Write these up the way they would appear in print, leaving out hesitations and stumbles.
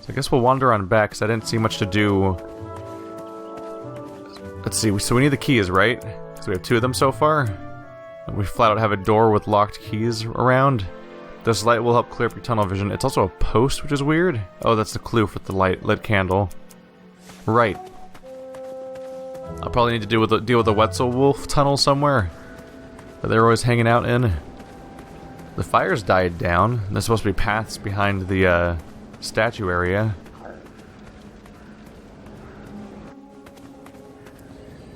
So I guess we'll wander on back, because I didn't see much to do. Let's see, so we need the keys, right? So we have 2 of them so far. And we flat out have a door with locked keys around. This light will help clear up your tunnel vision. It's also a post, which is weird. Oh, that's the clue for the lit candle. Right. I'll probably need to deal with the Wetzel Wolf tunnel somewhere that they're always hanging out in. The fire's died down. There's supposed to be paths behind the statue area.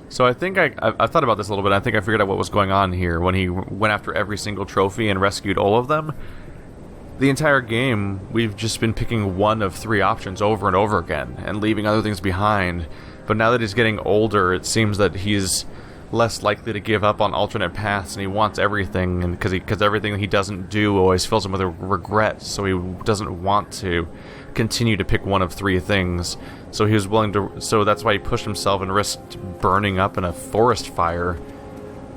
So I think I've thought about this a little bit. I think I figured out what was going on here when he went after every single trophy and rescued all of them. The entire game, we've just been picking one of 3 options over and over again and leaving other things behind. But now that he's getting older, it seems that he's less likely to give up on alternate paths, and he wants everything, and because everything he doesn't do always fills him with a regret, so he doesn't want to continue to pick one of 3 things. So he was willing to. So that's why he pushed himself and risked burning up in a forest fire,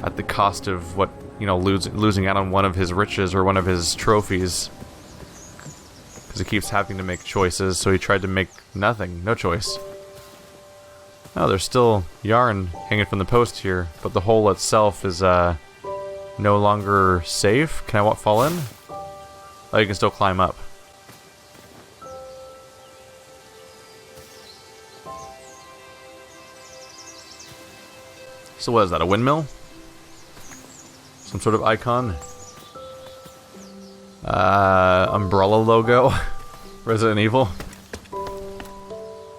at the cost of what, you know, losing out on one of his riches or one of his trophies. Because he keeps having to make choices, so he tried to make nothing, no choice. Oh, there's still yarn hanging from the post here, but the hole itself is no longer safe. Can I fall in? Oh, you can still climb up. So what is that, a windmill? Some sort of icon? Umbrella logo? Resident Evil?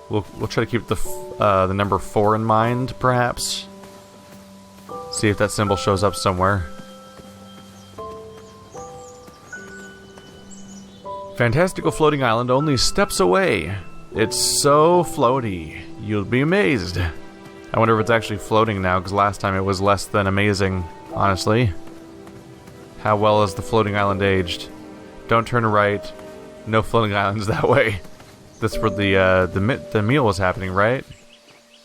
We'll try to keep the number 4 in mind, perhaps. See if that symbol shows up somewhere. Fantastical floating island only steps away. It's so floaty, you'll be amazed. I wonder if it's actually floating now, because last time it was less than amazing, honestly. How well has the floating island aged? Don't turn right. No floating islands that way. This is where the meal was happening, right?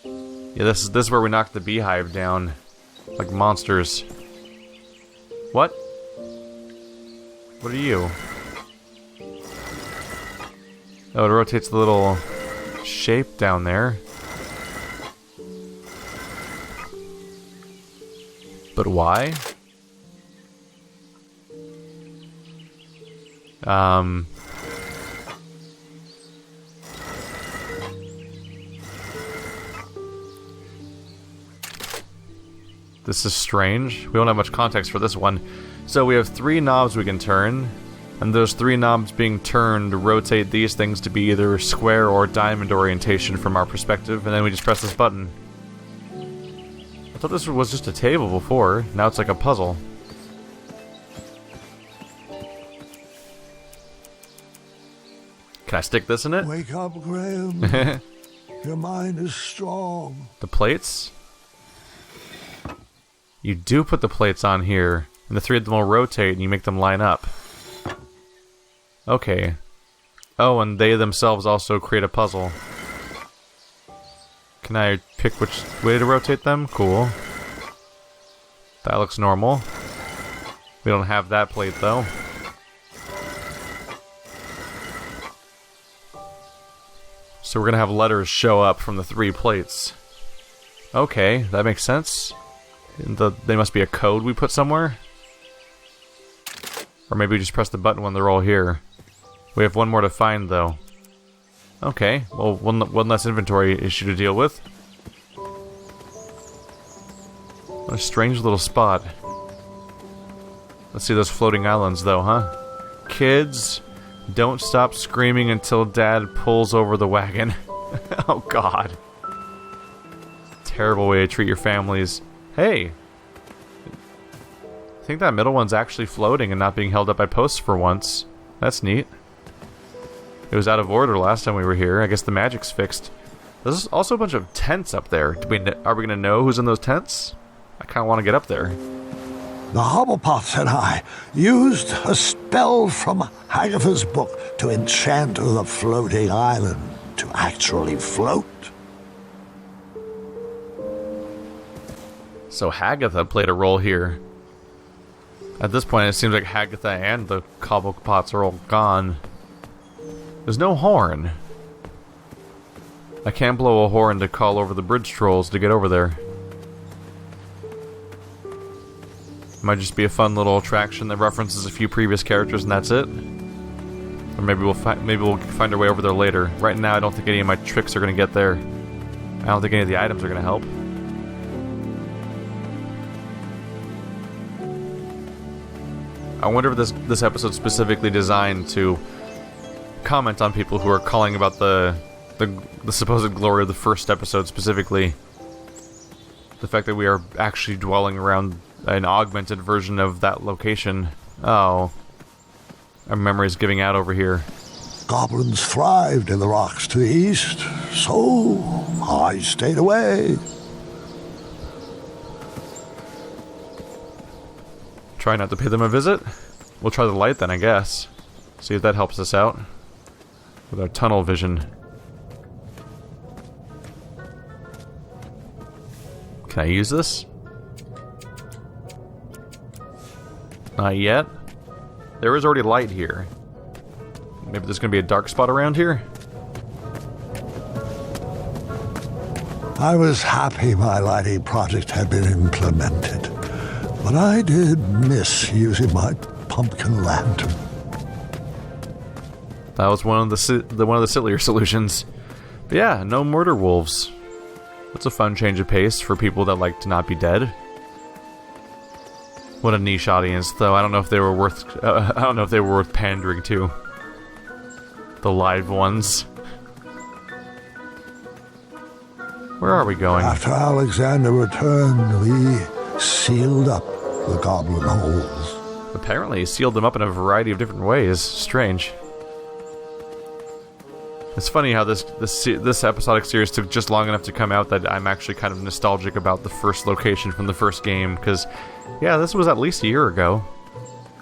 Yeah, this is where we knocked the beehive down. Like monsters. What? What are you? Oh, it rotates the little shape down there. But why? This is strange. We don't have much context for this one. So we have 3 knobs we can turn, and those 3 knobs being turned rotate these things to be either square or diamond orientation from our perspective, and then we just press this button. I thought this was just a table before. Now it's like a puzzle. Can I stick this in it? Wake up, Graham. Your mind is strong. The plates? You do put the plates on here, and the 3 of them will rotate, and you make them line up. Okay. Oh, and they themselves also create a puzzle. Can I pick which way to rotate them? Cool. That looks normal. We don't have that plate, though. So we're gonna have letters show up from the 3 plates. Okay, that makes sense. They must be a code we put somewhere? Or maybe we just press the button when they're all here. We have 1 more to find, though. Okay, well, one less inventory issue to deal with. What a strange little spot. Let's see those floating islands, though, huh? Kids, don't stop screaming until Dad pulls over the wagon. Oh, God. Terrible way to treat your families. Hey! I think that middle one's actually floating and not being held up by posts for once. That's neat. It was out of order last time we were here. I guess the magic's fixed. There's also a bunch of tents up there. Are we going to know who's in those tents? I kind of want to get up there. The Hobblepots and I used a spell from Hagatha's book to enchant the floating island to actually float. So Hagatha played a role here. At this point, it seems like Hagatha and the Cobblepots are all gone. There's no horn. I can't blow a horn to call over the bridge trolls to get over there. Might just be a fun little attraction that references a few previous characters and that's it. Or maybe we'll find our way over there later. Right now I don't think any of my tricks are going to get there. I don't think any of the items are going to help. I wonder if this episode's specifically designed to comment on people who are calling about the supposed glory of the first episode specifically. The fact that we are actually dwelling around an augmented version of that location. Oh. Our memory's giving out over here. Goblins thrived in the rocks to the east, so I stayed away. Try not to pay them a visit? We'll try the light then, I guess. See if that helps us out. With our tunnel vision. Can I use this? Not yet. There is already light here. Maybe there's gonna be a dark spot around here? I was happy my lighting project had been implemented, but I did miss using my pumpkin lantern. That was one of the sillier solutions. But yeah, no murder wolves. That's a fun change of pace for people that like to not be dead. What a niche audience, though. I don't know if they were worth pandering to. The live ones. Where are we going? After Alexander returned, we sealed up the goblin holes. Apparently, he sealed them up in a variety of different ways. Strange. It's funny how this episodic series took just long enough to come out that I'm actually kind of nostalgic about the first location from the first game, because, yeah, this was at least a year ago.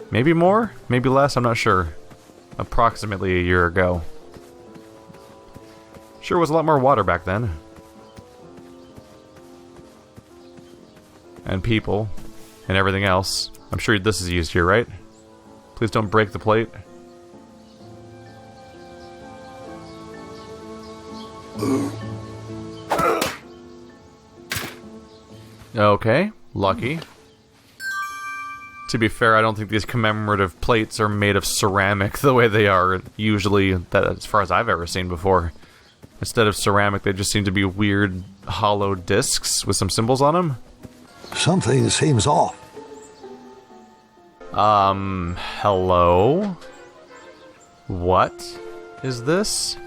Maybe more? Maybe less? I'm not sure. Approximately a year ago. Sure was a lot more water back then. And people. And everything else. I'm sure this is used here, right? Please don't break the plate. Okay, lucky. To be fair, I don't think these commemorative plates are made of ceramic the way they are usually, as far as I've ever seen before. Instead of ceramic, they just seem to be weird hollow discs with some symbols on them. Something seems off. Hello? What is this?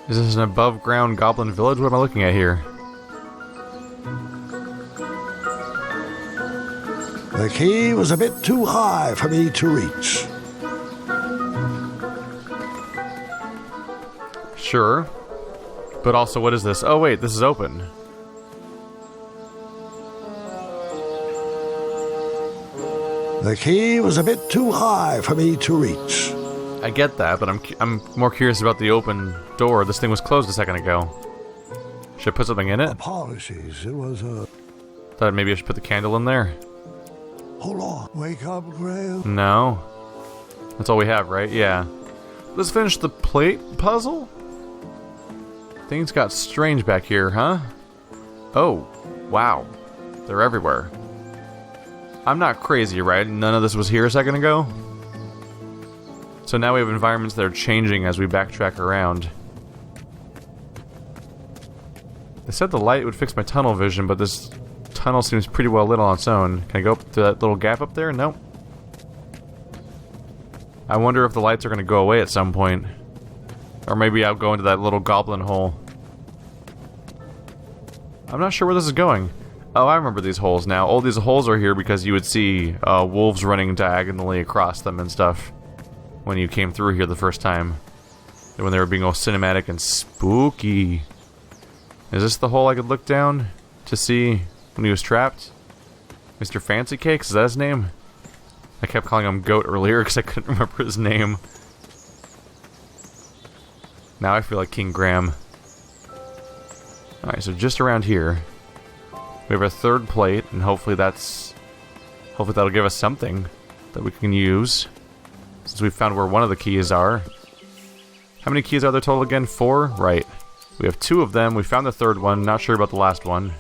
Is this an above-ground goblin village? What am I looking at here? The key was a bit too high for me to reach. Sure. But also, what is this? Oh wait, this is open. The key was a bit too high for me to reach. I get that, but I'm more curious about the open door. This thing was closed a second ago. Should I put something in it? Apologies, it was a... Thought maybe I should put the candle in there. Hold on, wake up, Grail. No. That's all we have, right? Yeah. Let's finish the plate puzzle? Things got strange back here, huh? Oh, wow. They're everywhere. I'm not crazy, right? None of this was here a second ago? So now we have environments that are changing as we backtrack around. They said the light would fix my tunnel vision, but this tunnel seems pretty well lit on its own. Can I go up to that little gap up there? Nope. I wonder if the lights are going to go away at some point. Or maybe I'll go into that little goblin hole. I'm not sure where this is going. Oh, I remember these holes now. All these holes are here because you would see wolves running diagonally across them and stuff when you came through here the first time. And when they were being all cinematic and spooky. Is this the hole I could look down to see when he was trapped? Mr. Fancy Cakes, is that his name? I kept calling him Goat earlier because I couldn't remember his name. Now I feel like King Graham. Alright, so just around here. We have a third plate, and hopefully that'll give us something that we can use. Since we've found where one of the keys are. How many keys are there total again? 4? Right. We have 2 of them. We found the 3rd one. Not sure about the last one.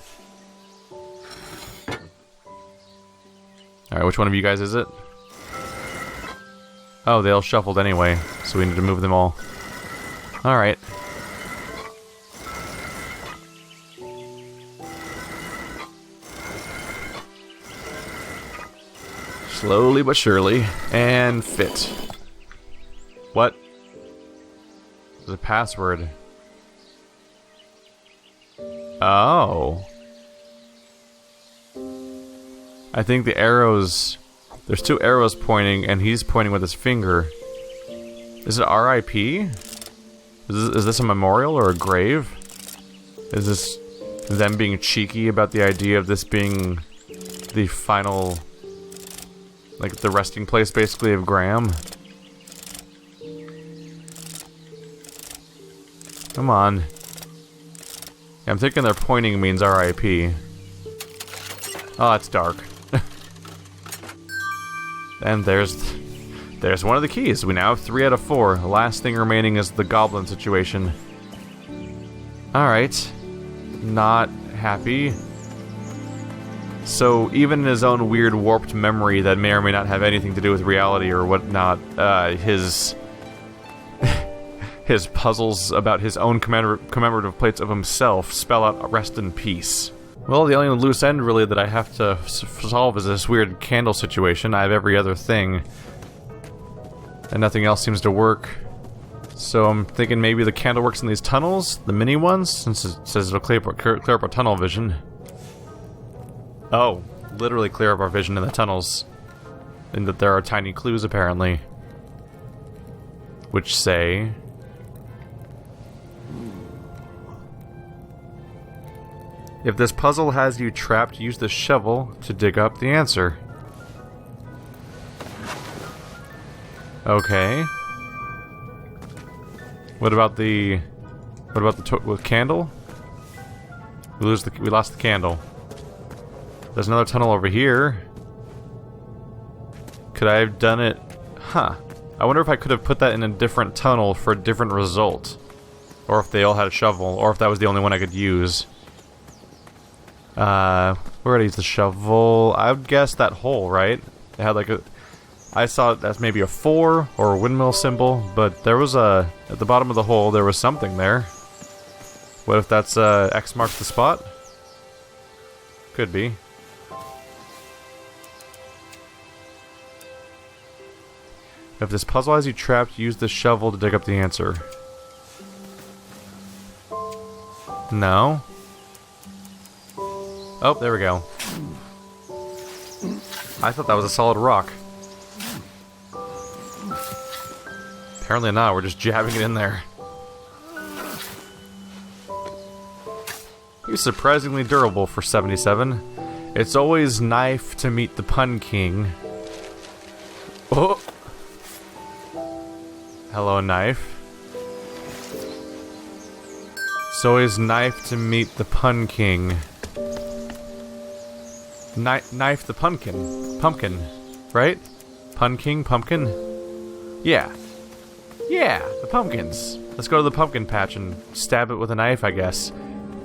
Alright, which one of you guys is it? Oh, they all shuffled anyway, so we need to move them all. Alright. Slowly but surely. And fit. What? There's a password. Oh. I think the arrows... There's 2 arrows pointing, and he's pointing with his finger. Is it R.I.P.? Is this a memorial or a grave? Is this them being cheeky about the idea of this being the final... like, the resting place, basically, of Graham? Come on. I'm thinking they're pointing means R.I.P. Oh, it's dark. And there's one of the keys. We now have 3 out of 4. The last thing remaining is the goblin situation. Alright. Not happy. So, even in his own weird warped memory that may or may not have anything to do with reality or whatnot, his puzzles about his own commemorative plates of himself spell out rest in peace. Well, the only loose end, really, that I have to solve is this weird candle situation. I have every other thing, and nothing else seems to work. So I'm thinking maybe the candle works in these tunnels, the mini ones, since it says it'll clear up our tunnel vision. Oh, literally clear up our vision in the tunnels. And that there are tiny clues, apparently. Which say... if this puzzle has you trapped, use the shovel to dig up the answer. Okay. What about the with candle? We lost the candle. There's another tunnel over here. Could I have done it? Huh. I wonder if I could have put that in a different tunnel for a different result. Or if they all had a shovel, or if that was the only one I could use. We're gonna use the shovel. I would guess that hole, right? It had like a... I saw it as maybe a 4 or a windmill symbol, but there was a... at the bottom of the hole, there was something there. What if that's X marks the spot? Could be. If this puzzle has you trapped, use the shovel to dig up the answer. No? Oh, there we go. I thought that was a solid rock. Apparently not, we're just jabbing it in there. He's surprisingly durable for 77. It's always knife to meet the Pun King. Oh! Hello, knife. It's always knife to meet the Pun King. Knife the pumpkin, right? Pun King, pumpkin? Yeah. Yeah, the pumpkins. Let's go to the pumpkin patch and stab it with a knife, I guess.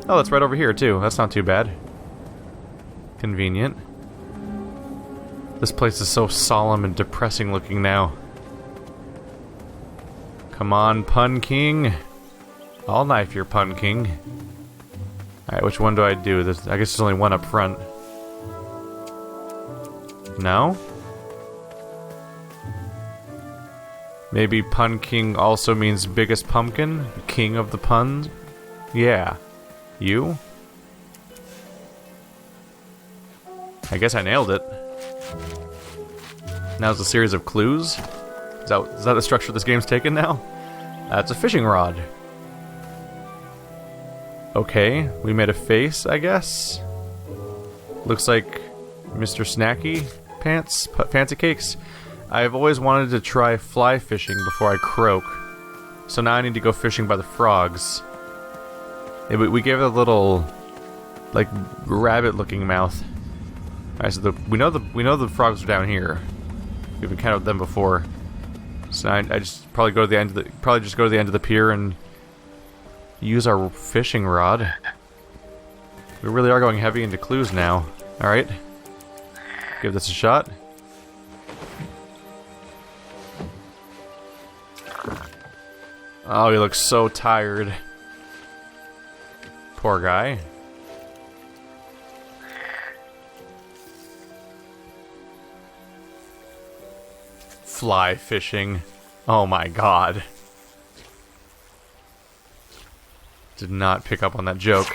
Oh, that's right over here, too. That's not too bad. Convenient. This place is so solemn and depressing looking now. Come on, Pun King. I'll knife your Pun King. Alright, which one do I do? I guess there's only one up front. No? Maybe Pun King also means biggest pumpkin? King of the puns? Yeah. You? I guess I nailed it. Now it's a series of clues? Is that the structure this game's taken now? That's a fishing rod. Okay, we made a face, I guess? Looks like Mr. Snacky Pants? Fancy Cakes? I've always wanted to try fly fishing before I croak. So now I need to go fishing by the frogs. Yeah, we gave it a little, like, rabbit-looking mouth. Alright, so we know the frogs are down here. We've encountered them before. So I just probably go to the end of the pier and use our fishing rod. We really are going heavy into clues now. All right, give this a shot. Oh, he looks so tired. Poor guy. Fly fishing. Oh my god. Did not pick up on that joke.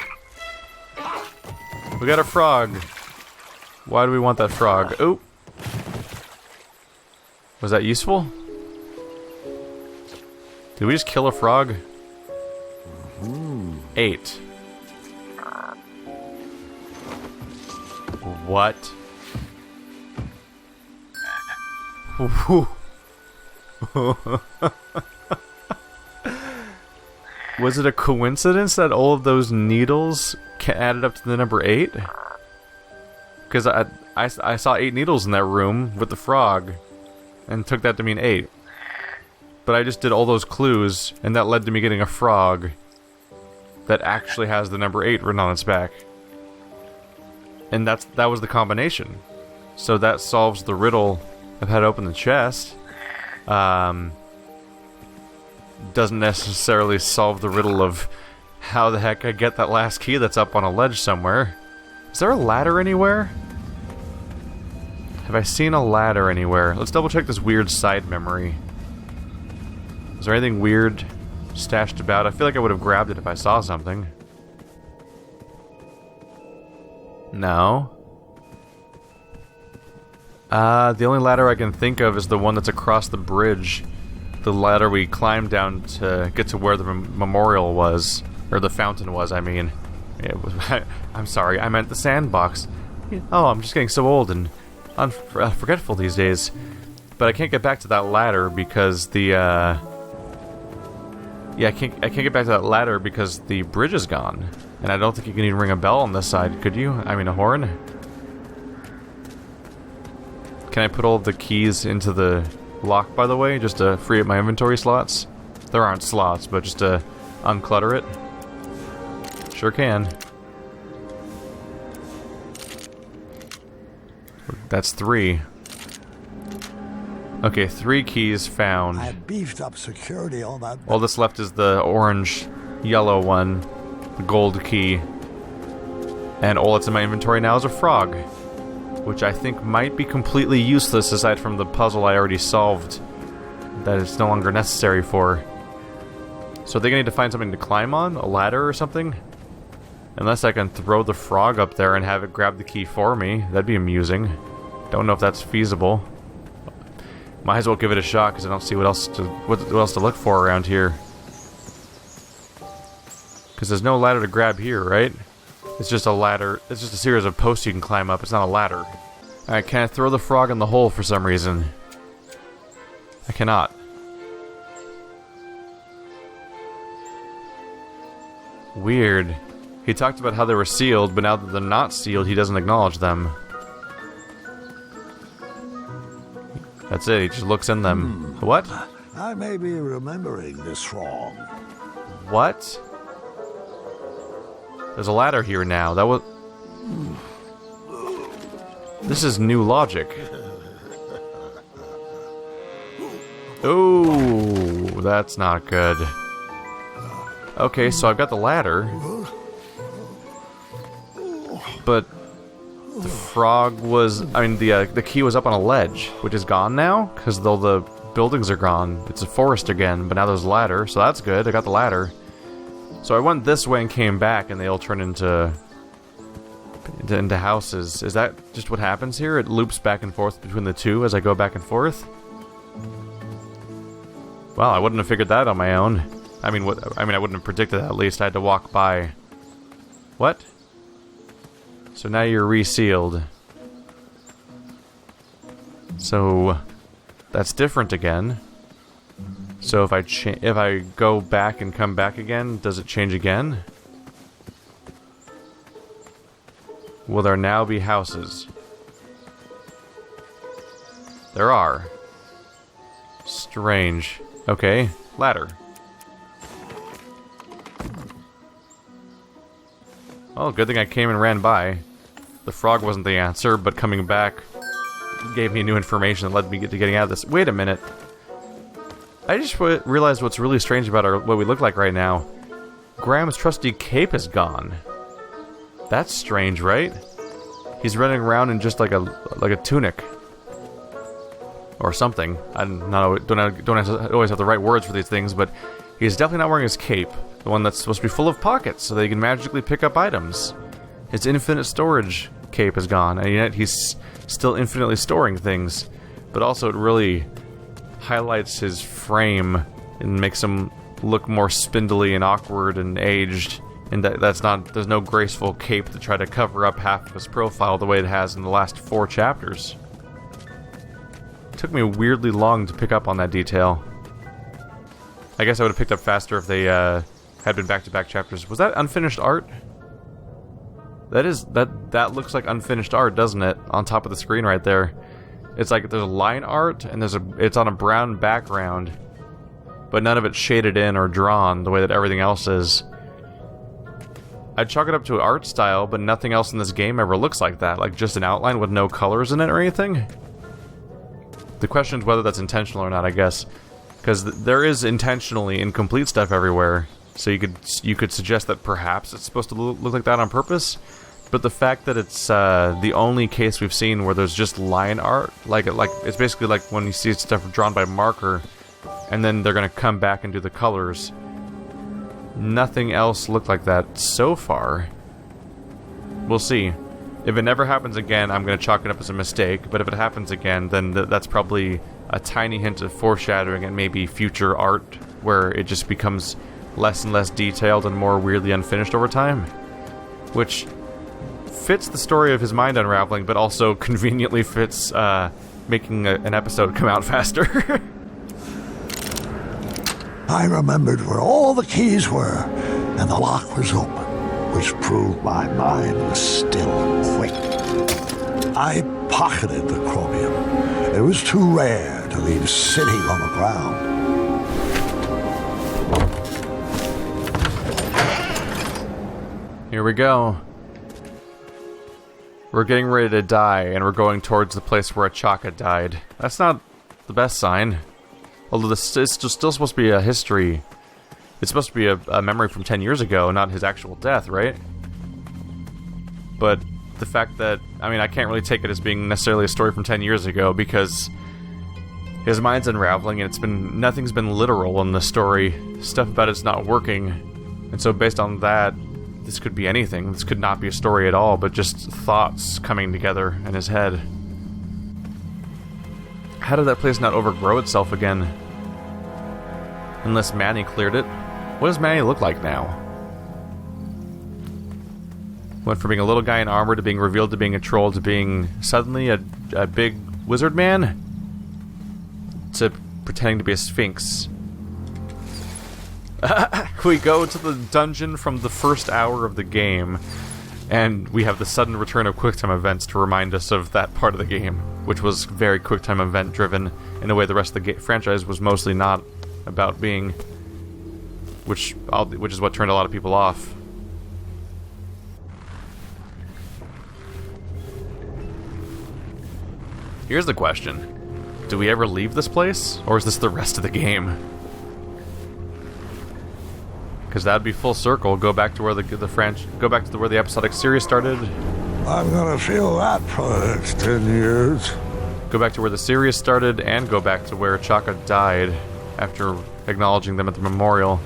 We got a frog. Why do we want that frog? Oh. Was that useful? Did we just kill a frog? 8. What? Was it a coincidence that all of those needles added up to the number 8? Because I saw 8 needles in that room with the frog and took that to mean 8. But I just did all those clues and that led to me getting a frog that actually has the number 8 written on its back. And that was the combination. So that solves the riddle of how to open the chest. Doesn't necessarily solve the riddle of how the heck I get that last key that's up on a ledge somewhere. Is there a ladder anywhere? Have I seen a ladder anywhere? Let's double check this weird side memory. Is there anything weird stashed about? I feel like I would have grabbed it if I saw something. No. The only ladder I can think of is the one that's across the bridge. The ladder we climbed down to get to where the memorial was. Or the fountain was, I mean. It was, I'm sorry, I meant the sandbox. Oh, I'm just getting so old and forgetful these days. But I can't get back to that ladder because the, yeah, I can't get back to that ladder because the bridge is gone. And I don't think you can even ring a bell on this side, could you? I mean, a horn? Can I put all of the keys into the lock, by the way, just to free up my inventory slots? There aren't slots, but just to unclutter it. Sure can. That's 3. Okay, 3 keys found. I beefed up security on that. All that's left is the orange, yellow one, the gold key. And all that's in my inventory now is a frog. Which I think might be completely useless aside from the puzzle I already solved. That it's no longer necessary for. So are they gonna need to find something to climb on? A ladder or something? Unless I can throw the frog up there and have it grab the key for me. That'd be amusing. Don't know if that's feasible. Might as well give it a shot because I don't see what else to look for around here. Because there's no ladder to grab here, right? It's just a ladder. It's just a series of posts you can climb up. It's not a ladder. Alright, can I throw the frog in the hole for some reason? I cannot. Weird. He talked about how they were sealed, but now that they're not sealed, he doesn't acknowledge them. That's it, he just looks in them. What? I may be remembering this wrong. What? There's a ladder here now. That was... This is new logic. Ooh, that's not good. Okay, so I've got the ladder. But the frog was... I mean, the key was up on a ledge, which is gone now, because though the buildings are gone, it's a forest again, but now there's a ladder, so that's good. I got the ladder. So I went this way and came back, and they all turn into houses. Is that just what happens here? It loops back and forth between the two as I go back and forth? Well, I wouldn't have figured that on my own. I mean, I wouldn't have predicted that, at least. I had to walk by. What? So now you're resealed. So that's different again. So if I go back and come back again, does it change again? Will there now be houses? There are. Strange. Okay, ladder. Oh, good thing I came and ran by. The frog wasn't the answer, but coming back gave me new information that led me to getting out of this. Wait a minute. I just realized what's really strange about what we look like right now. Graham's trusty cape is gone. That's strange, right? He's running around in just like a tunic. Or something. I don't always have the right words for these things, but he's definitely not wearing his cape. The one that's supposed to be full of pockets, so that he can magically pick up items. His infinite storage cape is gone, and yet he's still infinitely storing things. But also it really highlights his frame and makes him look more spindly and awkward and aged. And there's no graceful cape to try to cover up half of his profile the way it has in the last 4 chapters. It took me weirdly long to pick up on that detail. I guess I would have picked up faster if they had been back-to-back chapters. Was that unfinished art? That looks like unfinished art, doesn't it? On top of the screen right there. It's like there's a line art and it's on a brown background, but none of it's shaded in or drawn the way that everything else is. I'd chalk it up to art style, but nothing else in this game ever looks like that. Like just an outline with no colors in it or anything. The question is whether that's intentional or not, I guess. Because there is intentionally incomplete stuff everywhere. So you could suggest that perhaps it's supposed to look like that on purpose. But the fact that it's the only case we've seen where there's just line art, like it's basically like when you see stuff drawn by marker, and then they're gonna come back and do the colors. Nothing else looked like that so far. We'll see. If it never happens again, I'm gonna chalk it up as a mistake. But if it happens again, then that's probably a tiny hint of foreshadowing and maybe future art where it just becomes less and less detailed and more weirdly unfinished over time, which fits the story of his mind unraveling, but also conveniently fits making an episode come out faster. I remembered where all the keys were, and the lock was open, which proved my mind was still quick. I pocketed the chromium. It was too rare to leave sitting on the ground. Here we go. We're getting ready to die, and we're going towards the place where Achaka died. That's not the best sign. Although it's still supposed to be a history. It's supposed to be a memory from 10 years ago, not his actual death, right? But the fact that, I mean, I can't really take it as being necessarily a story from 10 years ago, because his mind's unraveling, and nothing's been literal in the story. Stuff about it's not working. And so based on that, this could be anything. This could not be a story at all, but just thoughts coming together in his head. How did that place not overgrow itself again? Unless Manny cleared it. What does Manny look like now? Went from being a little guy in armor to being revealed to being a troll to being suddenly a big wizard man? To pretending to be a sphinx. We go to the dungeon from the first hour of the game, and we have the sudden return of QuickTime events to remind us of that part of the game, which was very QuickTime event driven in a way the rest of the franchise was mostly not about being, which is what turned a lot of people off. Here's the question. Do we ever leave this place, or is this the rest of the game? Because that'd be full circle. Go back to where where the episodic series started. I'm gonna feel that for the next 10 years. Go back to where the series started, and go back to where Chaka died after acknowledging them at the memorial.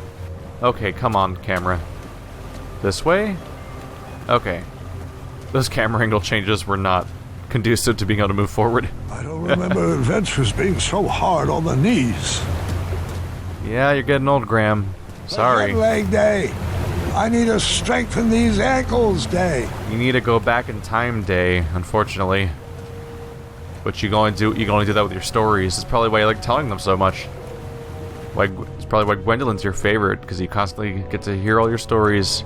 Okay, come on, camera. This way? Okay. Those camera angle changes were not conducive to being able to move forward. I don't remember adventures being so hard on the knees. Yeah, you're getting old, Graham. Sorry. Leg day. I need to strengthen these ankles day. You need to go back in time day, unfortunately. But you can only do that with your stories. It's probably why you like telling them so much. It's probably why Gwendolyn's your favorite, because you constantly get to hear all your stories.